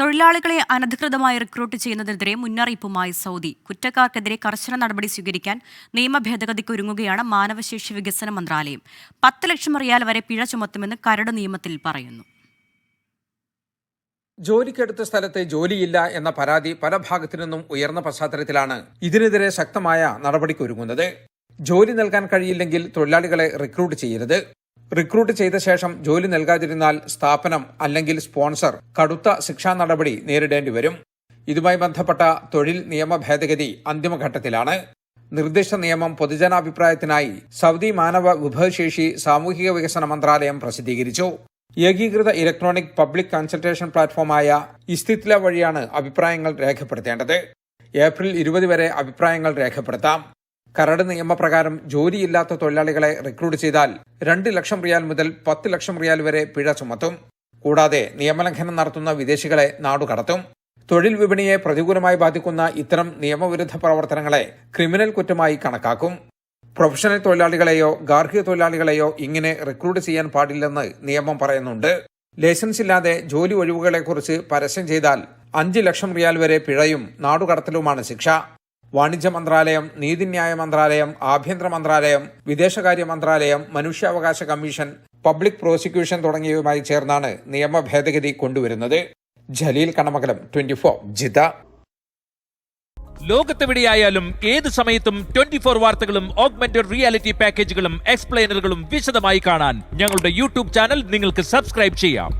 തൊഴിലാളികളെ അനധികൃതമായി റിക്രൂട്ട് ചെയ്യുന്നതിനെതിരെ മുന്നറിയിപ്പുമായി സൗദി. കുറ്റക്കാർക്കെതിരെ കർശന നടപടി സ്വീകരിക്കാൻ നിയമ ഭേദഗതിക്ക് ഒരുങ്ങുകയാണ് മാനവശേഷി വികസന മന്ത്രാലയം. 10 ലക്ഷം റിയാൽ വരെ പിഴ ചുമത്തുമെന്ന് കരട് നിയമത്തിൽ പറയുന്നു. ജോലിക്കെടുത്ത സ്ഥലത്ത് ജോലിയില്ല എന്ന പരാതി പല ഭാഗത്തു നിന്നും ഉയർന്ന പശ്ചാത്തലത്തിലാണ് ഇതിനെതിരെ ശക്തമായ നടപടിക്കൊരുങ്ങുന്നത്. ജോലി നൽകാൻ കഴിയില്ലെങ്കിൽ തൊഴിലാളികളെ റിക്രൂട്ട് ചെയ്യരുത്. റിക്രൂട്ട് ചെയ്ത ശേഷം ജോലി നൽകാതിരുന്നാൽ സ്ഥാപനം അല്ലെങ്കിൽ സ്പോൺസർ കടുത്ത ശിക്ഷാ നടപടി നേരിടേണ്ടി വരും. ഇതുമായി ബന്ധപ്പെട്ട തൊഴിൽ നിയമ ഭേദഗതി അന്തിമഘട്ടത്തിലാണ്. നിർദ്ദിഷ്ട നിയമം പൊതുജനാഭിപ്രായത്തിനായി സൗദി മാനവ വിഭവശേഷി സാമൂഹിക വികസന മന്ത്രാലയം പ്രസിദ്ധീകരിച്ചു. ഏകീകൃത ഇലക്ട്രോണിക് പബ്ലിക് കൺസൾട്ടേഷൻ പ്ലാറ്റ്ഫോമായ ഇസ്തിത്ല വഴിയാണ് അഭിപ്രായങ്ങൾ രേഖപ്പെടുത്തേണ്ടത്. ഏപ്രിൽ 20 വരെ അഭിപ്രായങ്ങൾ രേഖപ്പെടുത്താം. കരട് നിയമപ്രകാരം ജോലിയില്ലാത്ത തൊഴിലാളികളെ റിക്രൂട്ട് ചെയ്താൽ 2 ലക്ഷം റിയാൽ മുതൽ 10 ലക്ഷം റിയാൽ വരെ പിഴ ചുമത്തും. കൂടാതെ നിയമലംഘനം നടത്തുന്ന വിദേശികളെ നാടുകടത്തും. തൊഴിൽ വിപണിയെ പ്രതികൂലമായി ബാധിക്കുന്ന ഇത്തരം നിയമവിരുദ്ധ പ്രവർത്തനങ്ങളെ ക്രിമിനൽ കുറ്റമായി കണക്കാക്കും. പ്രൊഫഷണൽ തൊഴിലാളികളെയോ ഗാർഹിക തൊഴിലാളികളെയോ ഇങ്ങനെ റിക്രൂട്ട് ചെയ്യാൻ പാടില്ലെന്ന് നിയമം പറയുന്നുണ്ട്. ലൈസൻസ് ഇല്ലാതെ ജോലി ഒഴിവുകളെക്കുറിച്ച് പരസ്യം ചെയ്താൽ 5 ലക്ഷം റിയാൽ വരെ പിഴയും നാടുകടത്തലുമാണ് ശിക്ഷ. വാണിജ്യ മന്ത്രാലയം, നീതിന്യായ മന്ത്രാലയം, ആഭ്യന്തര മന്ത്രാലയം, വിദേശകാര്യ മന്ത്രാലയം, മനുഷ്യാവകാശ കമ്മീഷൻ, പബ്ലിക് പ്രോസിക്യൂഷൻ തുടങ്ങിയവയുമായി ചേർന്നാണ് നിയമ ഭേദഗതി കൊണ്ടുവരുന്നത്. ജലീൽ കണമകലം, 24 ജിദ്ദ. ലോകത്തെവിടെയായാലും ഏത് സമയത്തും 24 വാർത്തകളും ഓഗ്മെന്റഡ് റിയാലിറ്റി പാക്കേജുകളും എക്സ്പ്ലെയിനറുകളും വിശദമായി കാണാൻ ഞങ്ങളുടെ യൂട്യൂബ് ചാനൽ നിങ്ങൾക്ക് സബ്സ്ക്രൈബ് ചെയ്യാം.